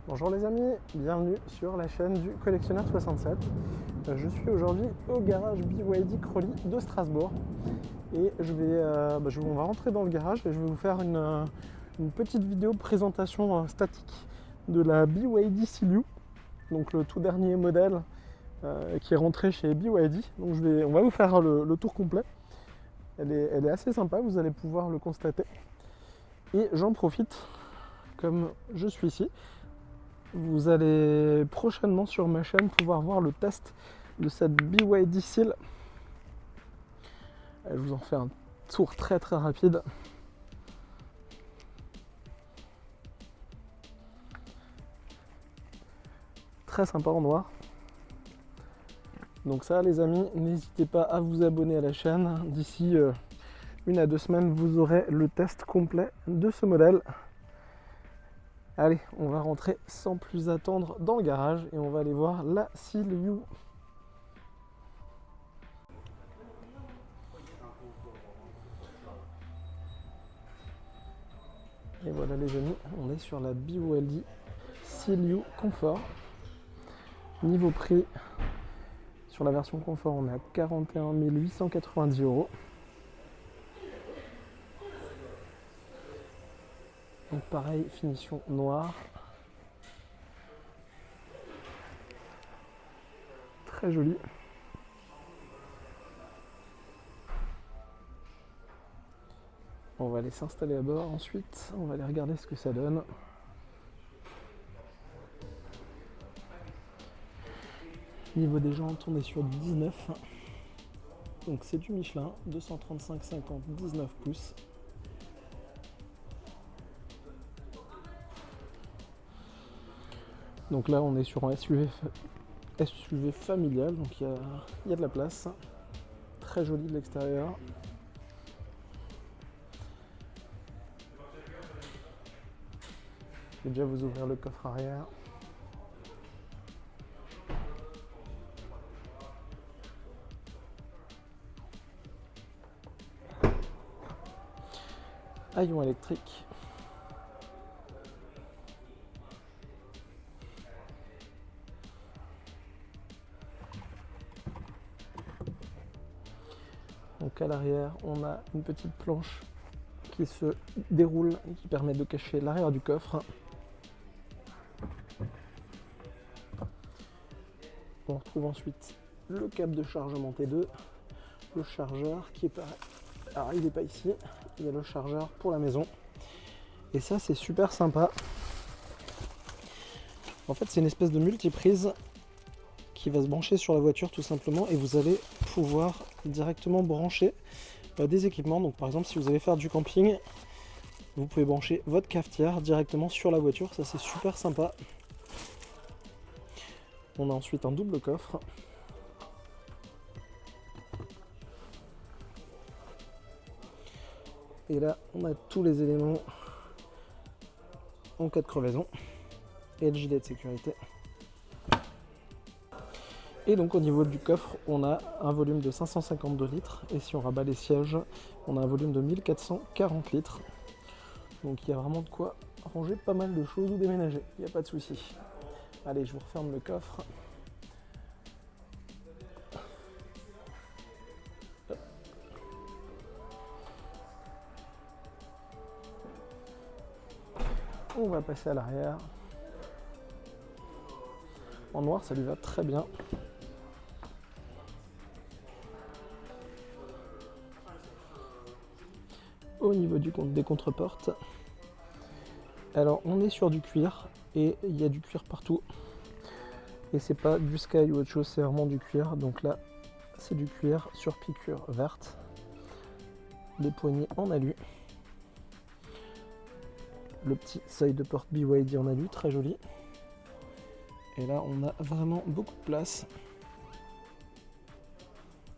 Bonjour les amis, bienvenue sur la chaîne du Collectionneur 67. Je suis aujourd'hui au garage BYD Crowley de Strasbourg et on va rentrer dans le garage et je vais vous faire une petite vidéo présentation statique de la BYD Seal-U, donc le tout dernier modèle qui est rentré chez BYD. Donc on va vous faire le tour complet. Elle est assez sympa, vous allez pouvoir le constater. Et j'en profite, comme je suis ici, vous allez prochainement sur ma chaîne pouvoir voir le test de cette BYD Seal. Je vous en fais un tour très rapide. Très sympa en noir. Donc ça les amis, n'hésitez pas à vous abonner à la chaîne. D'ici 1 à 2 semaines, vous aurez le test complet de ce modèle. Allez, on va rentrer sans plus attendre dans le garage et on va aller voir la Seal-U. Et voilà les amis, on est sur la BYD Seal-U Comfort. Niveau prix, sur la version Confort, on est à 41 890 €. Donc pareil, finition noire. Très joli. On va aller s'installer à bord ensuite. On va aller regarder ce que ça donne. Niveau des jantes, on est sur du 19. Donc c'est du Michelin, 235/50, 19 pouces. Donc là on est sur un SUV familial, donc il y a de la place. Très joli de l'extérieur. Je vais déjà vous ouvrir le coffre arrière. Haillons électrique. Donc à l'arrière, on a une petite planche qui se déroule et qui permet de cacher l'arrière du coffre. On retrouve ensuite le câble de chargement T2, le chargeur qui est pareil. Alors il n'est pas ici, il y a le chargeur pour la maison. Et ça c'est super sympa. En fait c'est une espèce de multiprise qui va se brancher sur la voiture tout simplement et vous allez pouvoir directement brancher des équipements. Donc par exemple si vous allez faire du camping, vous pouvez brancher votre cafetière directement sur la voiture, ça c'est super sympa. On a ensuite un double coffre. Et là on a tous les éléments en cas de crevaison et le gilet de sécurité. Et donc au niveau du coffre, on a un volume de 552 litres et si on rabat les sièges, on a un volume de 1440 litres. Donc il y a vraiment de quoi ranger pas mal de choses ou déménager, il n'y a pas de souci. Allez, je vous referme le coffre. On va passer à l'arrière. En noir, ça lui va très bien. Au niveau des contreportes, alors on est sur du cuir et il y a du cuir partout. Et c'est pas du Sky ou autre chose, c'est vraiment du cuir. Donc là, c'est du cuir sur piqûre verte. Les poignées en alu. Le petit seuil de porte BYD en alu, très joli. Et là, on a vraiment beaucoup de place.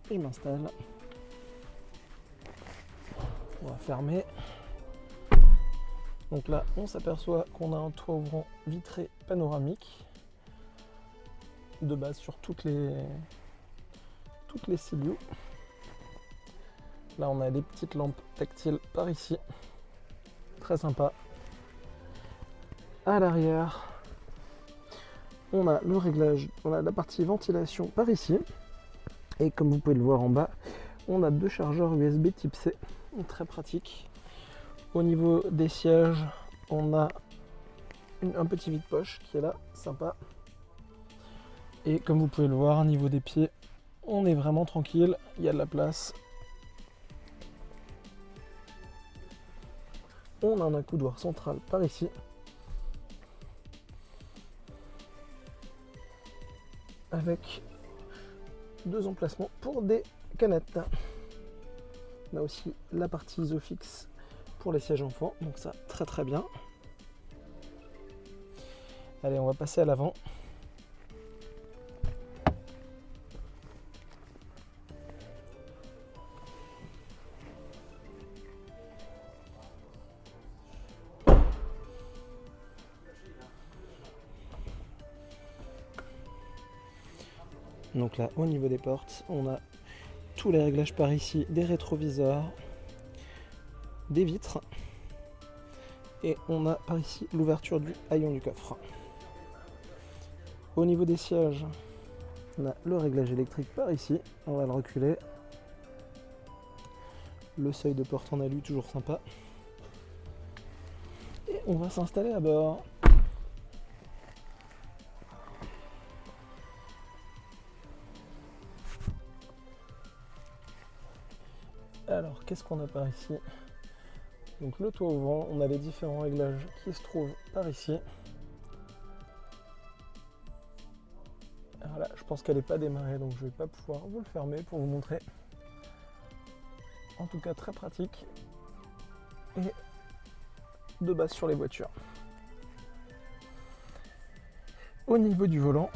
Et je m'installe. On va fermer. Donc là, on s'aperçoit qu'on a un toit ouvrant vitré panoramique. De base sur toutes les Seal-U. Là, on a des petites lampes tactiles par ici. Très sympa. À l'arrière, on a le réglage, on a la partie ventilation par ici. Et comme vous pouvez le voir en bas, on a 2 chargeurs USB type C, très pratique. Au niveau des sièges, on a un petit vide-poche qui est là, sympa. Et comme vous pouvez le voir, au niveau des pieds, on est vraiment tranquille, il y a de la place. On a un accoudoir central par ici. Avec 2 emplacements pour des canettes. On a aussi la partie Isofix pour les sièges enfants, donc ça très très bien. Allez, on va passer à l'avant. Donc là, au niveau des portes, on a tous les réglages par ici, des rétroviseurs, des vitres, et on a par ici l'ouverture du haillon du coffre. Au niveau des sièges, on a le réglage électrique par ici, on va le reculer. Le seuil de porte en alu, toujours sympa. Et on va s'installer à bord. Alors, qu'est-ce qu'on a par ici? Donc le toit ouvrant, on a les différents réglages qui se trouvent par ici. Alors là, je pense qu'elle n'est pas démarrée, donc je ne vais pas pouvoir vous le fermer pour vous montrer. En tout cas, très pratique. Et de base sur les voitures. Au niveau du volant,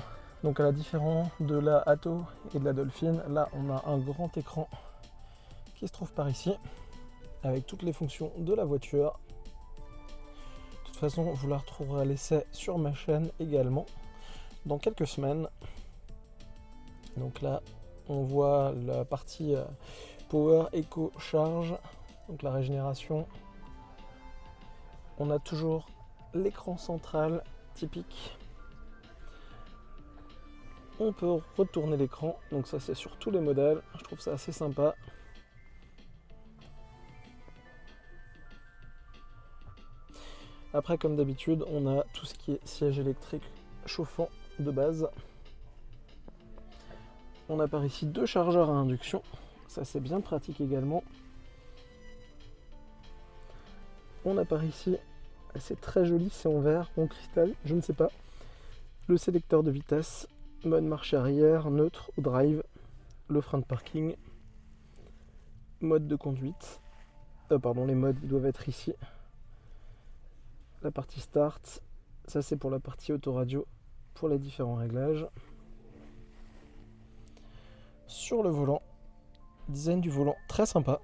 donc à la différence de la Atto et de la Dolphin, là on a un grand écran qui se trouve par ici, avec toutes les fonctions de la voiture. De toute façon, vous la retrouverez à l'essai sur ma chaîne également, dans quelques semaines. Donc là, on voit la partie Power Eco Charge, donc la régénération. On a toujours l'écran central typique. On peut retourner l'écran, donc ça c'est sur tous les modèles, je trouve ça assez sympa. Après, comme d'habitude, on a tout ce qui est siège électrique chauffant de base. On a par ici 2 chargeurs à induction, ça c'est bien pratique également. On a par ici, c'est très joli, c'est en verre, en cristal, je ne sais pas, le sélecteur de vitesse, mode marche arrière, neutre ou drive, le frein de parking, mode de conduite, les modes doivent être ici. La partie start, ça c'est pour la partie autoradio, pour les différents réglages. Sur le volant, design du volant très sympa.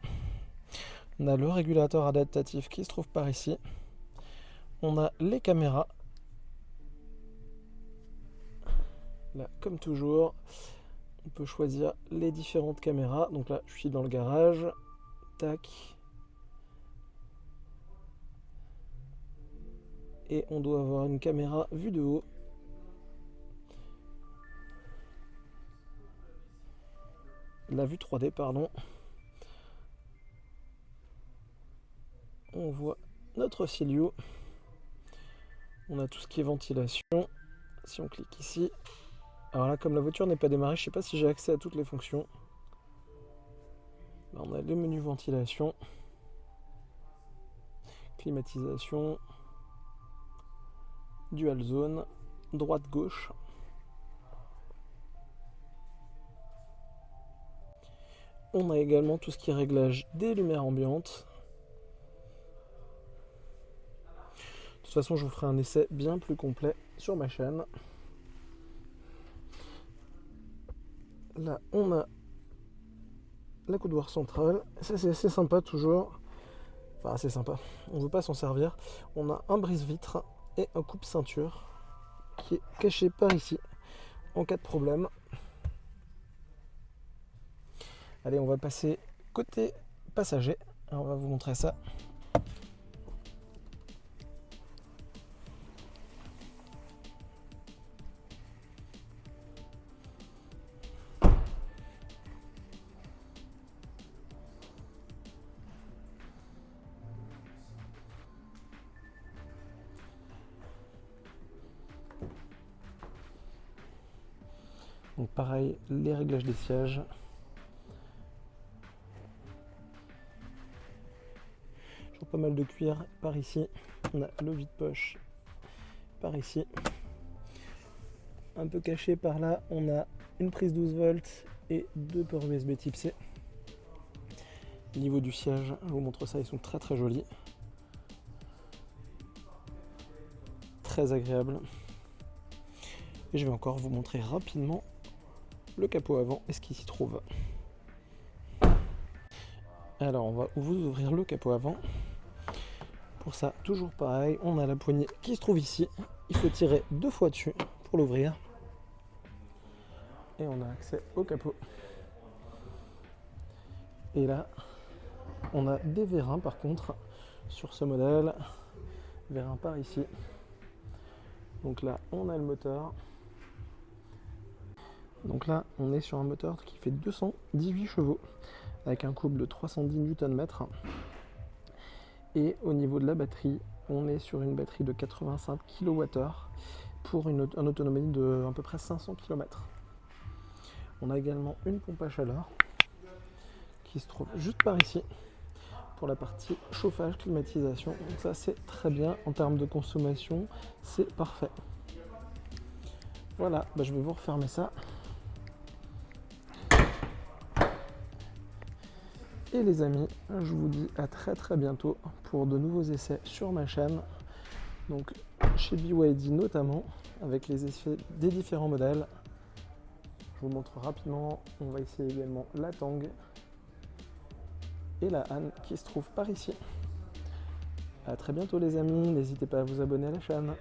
On a le régulateur adaptatif qui se trouve par ici. On a les caméras. Là, comme toujours, on peut choisir les différentes caméras. Donc là, je suis dans le garage. Tac. Et on doit avoir une caméra vue de haut. La vue 3D, pardon. On voit notre Silio. On a tout ce qui est ventilation. Si on clique ici. Alors là, comme la voiture n'est pas démarrée, je ne sais pas si j'ai accès à toutes les fonctions. Là, on a les menus ventilation. Climatisation. Dual zone. Droite-gauche. On a également tout ce qui est réglage des lumières ambiantes. De toute façon, je vous ferai un essai bien plus complet sur ma chaîne. Là, on a l'accoudoir central. Ça, c'est assez sympa toujours. Enfin, assez sympa. On ne veut pas s'en servir. On a un brise-vitre et un coupe-ceinture qui est caché par ici en cas de problème. Allez, on va passer côté passager. Alors, on va vous montrer ça. Donc pareil, les réglages des sièges. Toujours pas mal de cuir par ici. On a le vide-poche par ici. Un peu caché par là, on a une prise 12 volts et 2 ports USB type C. Au niveau du siège, je vous montre ça, ils sont très très jolis. Très agréable. Et je vais encore vous montrer rapidement le capot avant et ce qui s'y trouve. Alors on va vous ouvrir le capot avant. Pour ça, toujours pareil, on a la poignée qui se trouve ici. Il faut tirer 2 fois dessus pour l'ouvrir. Et on a accès au capot. Et là, on a des vérins par contre sur ce modèle. Vérin par ici. Donc là, on a le moteur. Donc là, on est sur un moteur qui fait 218 chevaux avec un couple de 310 Nm. Et au niveau de la batterie, on est sur une batterie de 85 kWh pour une autonomie de à peu près 500 km. On a également une pompe à chaleur qui se trouve juste par ici pour la partie chauffage, climatisation. Donc ça, c'est très bien en termes de consommation, c'est parfait. Voilà, je vais vous refermer ça. Et les amis, je vous dis à très très bientôt pour de nouveaux essais sur ma chaîne. Donc chez BYD notamment, avec les essais des différents modèles. Je vous montre rapidement, on va essayer également la Tang et la Han qui se trouve par ici. A très bientôt les amis, n'hésitez pas à vous abonner à la chaîne.